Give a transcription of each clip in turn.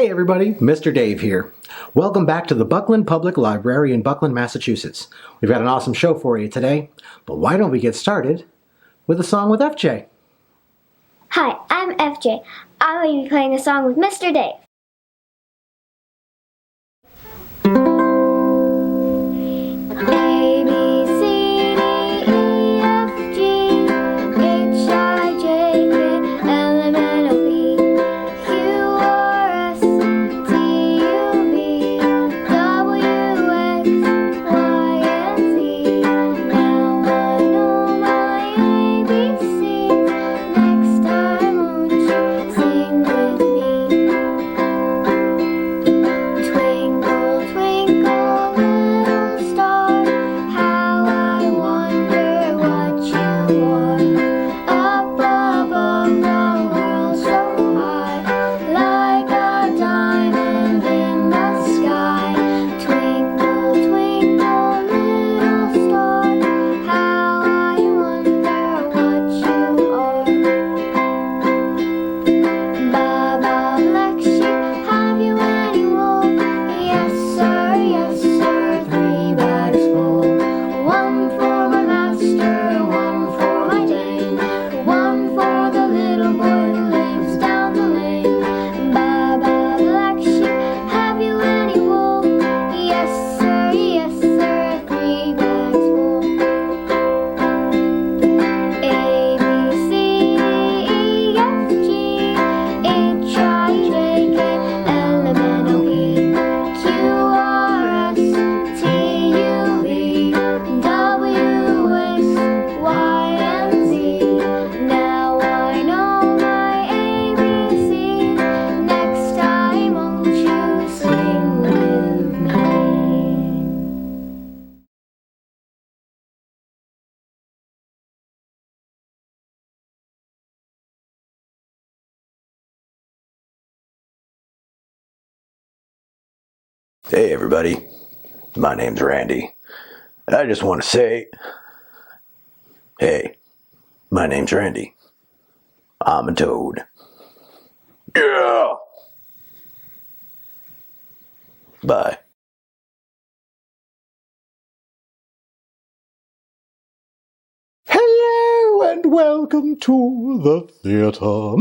Hey everybody, Mr. Dave here. Welcome back to the Buckland Public Library in Buckland, Massachusetts. We've got an awesome show for you today, but why don't we get started with a song with FJ? Hi, I'm FJ. I'm going to be playing a song with Mr. Dave. Hey everybody, my name's Randy, and I just want to say, hey, my name's Randy. I'm a toad. Yeah! Bye. Hello and welcome to the theatre.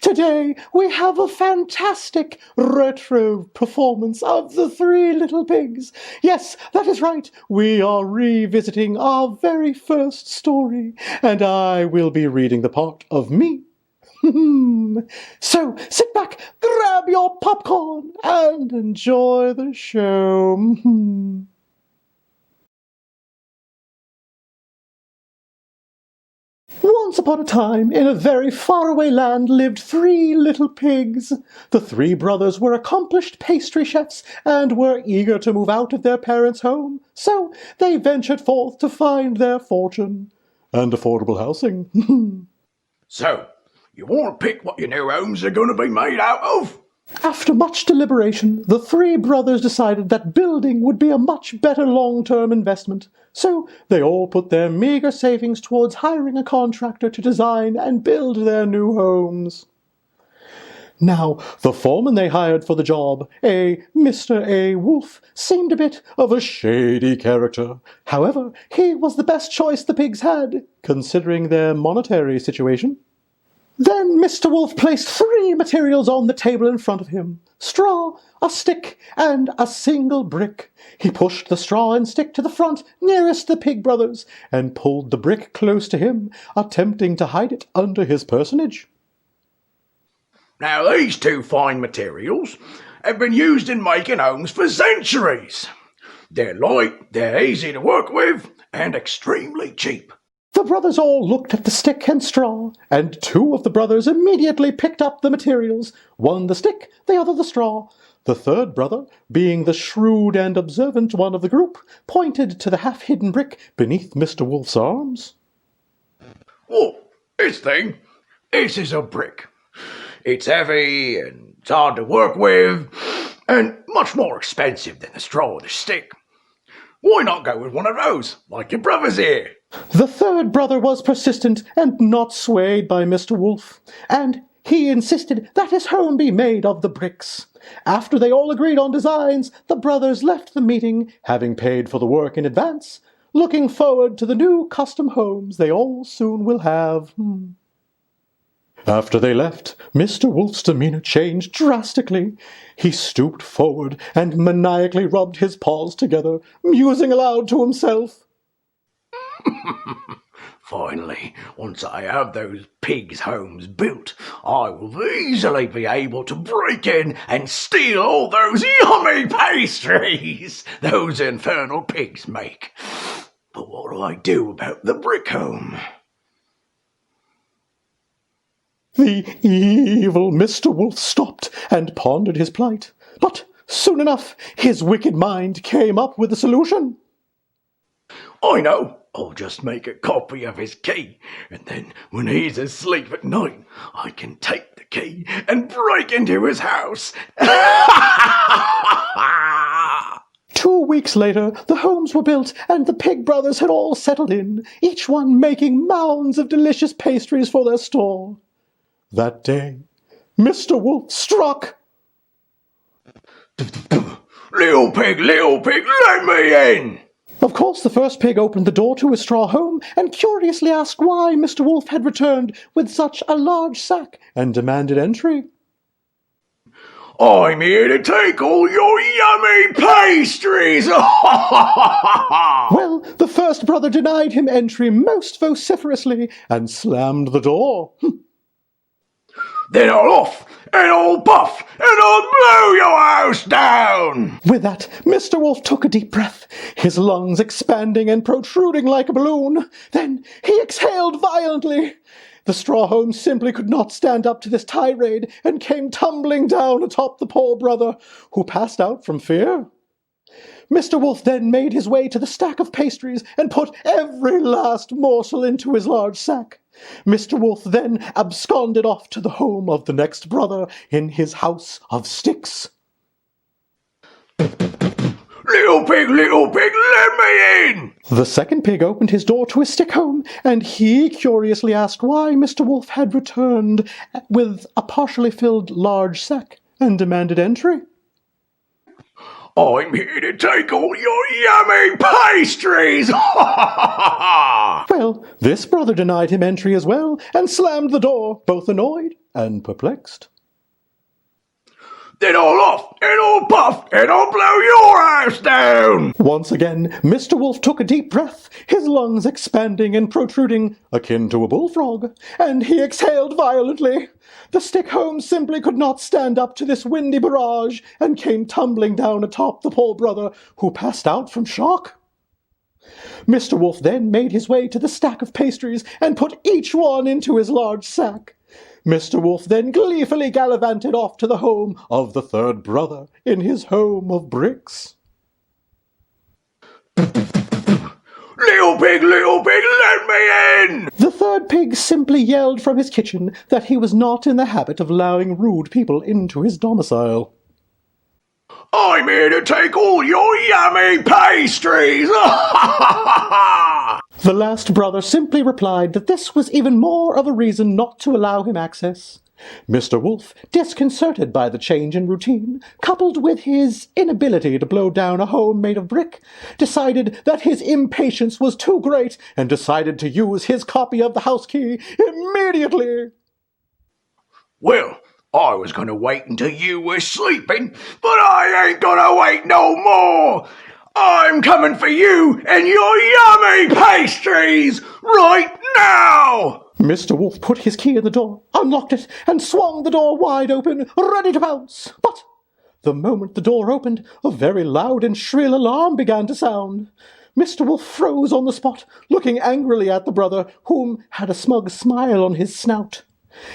Today we have a fantastic retro performance of The Three Little Pigs. Yes, that is right. We are revisiting our very first story, and I will be reading the part of me. So sit back, grab your popcorn, and enjoy the show. Once upon a time, in a very faraway land, lived three little pigs. The three brothers were accomplished pastry chefs and were eager to move out of their parents' home, so they ventured forth to find their fortune and affordable housing. So, you want to pick what your new homes are going to be made out of? After much deliberation, the three brothers decided that building would be a much better long-term investment, so they all put their meager savings towards hiring a contractor to design and build their new homes. Now, the foreman they hired for the job, a Mr. A. Wolfe, seemed a bit of a shady character. However, he was the best choice the pigs had, considering their monetary situation. Then Mr. Wolfe placed three materials on the table in front of him: straw, a stick, and a single brick. He pushed the straw and stick to the front nearest the pig brothers, and pulled the brick close to him, attempting to hide it under his personage. Now, these two fine materials have been used in making homes for centuries. They're light, they're easy to work with, and extremely cheap. The brothers all looked at the stick and straw, and two of the brothers immediately picked up the materials, one the stick, the other the straw. The third brother, being the shrewd and observant one of the group, pointed to the half-hidden brick beneath Mr. Wolfe's arms. Well, this is a brick. It's heavy and it's hard to work with, and much more expensive than the straw or the stick. Why not go with one of those, like your brothers here? The third brother was persistent and not swayed by Mr. Wolfe, and he insisted that his home be made of the bricks. After they all agreed on designs, the brothers left the meeting, having paid for the work in advance, looking forward to the new custom homes they all soon will have. After they left, Mr. Wolfe's demeanor changed drastically. He stooped forward and maniacally rubbed his paws together, musing aloud to himself. Finally, once I have those pigs' homes built, I will easily be able to break in and steal all those yummy pastries those infernal pigs make. But what do I do about the brick home? The evil Mr. Wolfe stopped and pondered his plight. But soon enough, his wicked mind came up with a solution. I know. I'll just make a copy of his key, and then when he's asleep at night, I can take the key and break into his house. 2 weeks later, the homes were built, and the Pig brothers had all settled in, each one making mounds of delicious pastries for their store. That day, Mr. Wolfe struck. Little pig, let me in! Of course, the first pig opened the door to his straw home and curiously asked why Mr. Wolfe had returned with such a large sack and demanded entry. I'm here to take all your yummy pastries! Well, the first brother denied him entry most vociferously and slammed the door. Then I'll off, and I'll buff, and I'll blow your house down! With that, Mr. Wolfe took a deep breath, his lungs expanding and protruding like a balloon. Then he exhaled violently. The straw home simply could not stand up to this tirade and came tumbling down atop the poor brother, who passed out from fear. Mr. Wolfe then made his way to the stack of pastries and put every last morsel into his large sack. Mr. Wolfe then absconded off to the home of the next brother in his house of sticks. Little pig, let me in! The second pig opened his door to his stick home, and he curiously asked why Mr. Wolfe had returned with a partially filled large sack and demanded entry. I'm here to take all your yummy pastries! Well, this brother denied him entry as well and slammed the door, both annoyed and perplexed. Then I'll off, and I'll puff, and I'll blow your house down! Once again, Mr. Wolfe took a deep breath, his lungs expanding and protruding, akin to a bullfrog, and he exhaled violently. The stick home simply could not stand up to this windy barrage and came tumbling down atop the poor brother, who passed out from shock. Mr. Wolfe then made his way to the stack of pastries and put each one into his large sack. Mr. Wolfe then gleefully gallivanted off to the home of the third brother in his home of bricks. Little pig, let me in! The third pig simply yelled from his kitchen that he was not in the habit of allowing rude people into his domicile. I'm here to take all your yummy pastries! The last brother simply replied that this was even more of a reason not to allow him access. Mr. Wolfe, disconcerted by the change in routine, coupled with his inability to blow down a home made of brick, decided that his impatience was too great and decided to use his copy of the house key immediately. Well, I was going to wait until you were sleeping, but I ain't going to wait no more. I'm coming for you and your yummy pastries right now! Mr. Wolfe put his key in the door, unlocked it, and swung the door wide open, ready to pounce. But the moment the door opened, a very loud and shrill alarm began to sound. Mr. Wolfe froze on the spot, looking angrily at the brother, whom had a smug smile on his snout.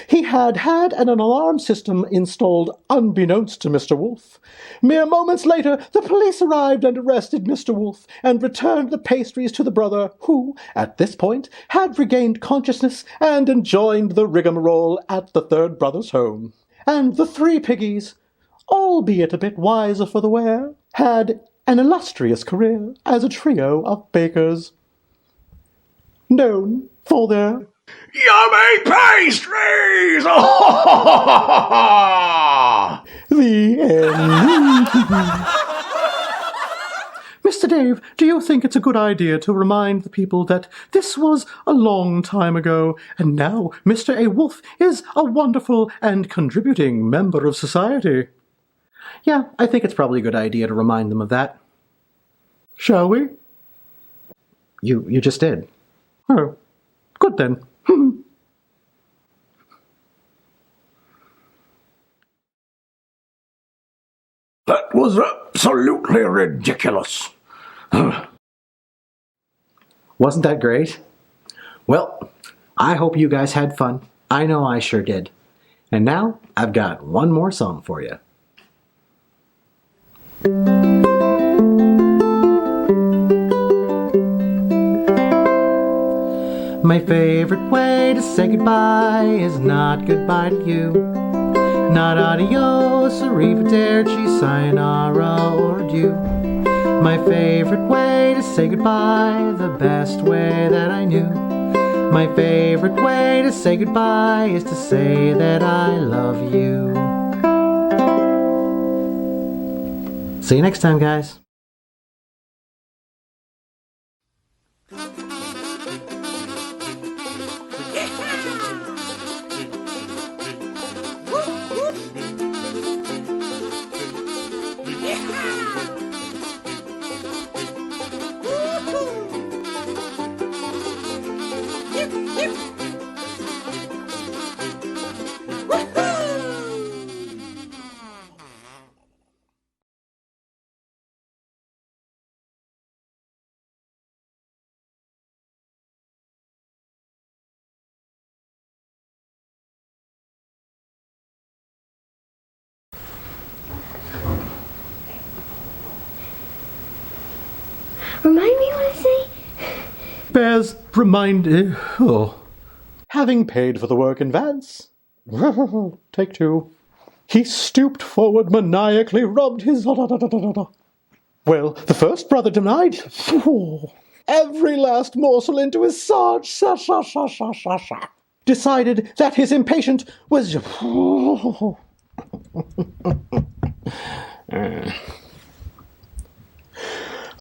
He had an alarm system installed unbeknownst to Mr. Wolfe. Mere moments later, the police arrived and arrested Mr. Wolfe and returned the pastries to the brother, who, at this point, had regained consciousness and enjoyed the rigmarole at the third brother's home. And the three piggies, albeit a bit wiser for the wear, had an illustrious career as a trio of bakers, known for their Yummy pastries! The end. Mr. Dave, do you think it's a good idea to remind the people that this was a long time ago, and now Mr. A. Wolfe is a wonderful and contributing member of society? Yeah, I think it's probably a good idea to remind them of that. Shall we? You just did. Oh, good then. That was absolutely ridiculous. Wasn't that great? Well, I hope you guys had fun. I know I sure did. And now I've got one more song for you. My favorite way to say goodbye is not goodbye to you. Not adios, arrivederci, sayonara, or adieu. My favorite way to say goodbye, the best way that I knew. My favorite way to say goodbye is to say that I love you. See you next time, guys. Remind me what I say? Bears reminded. Oh. Having paid for the work in advance. Take two. He stooped forward, maniacally rubbed his. Well, the first brother denied every last morsel into his sarge. Decided that his impatient was.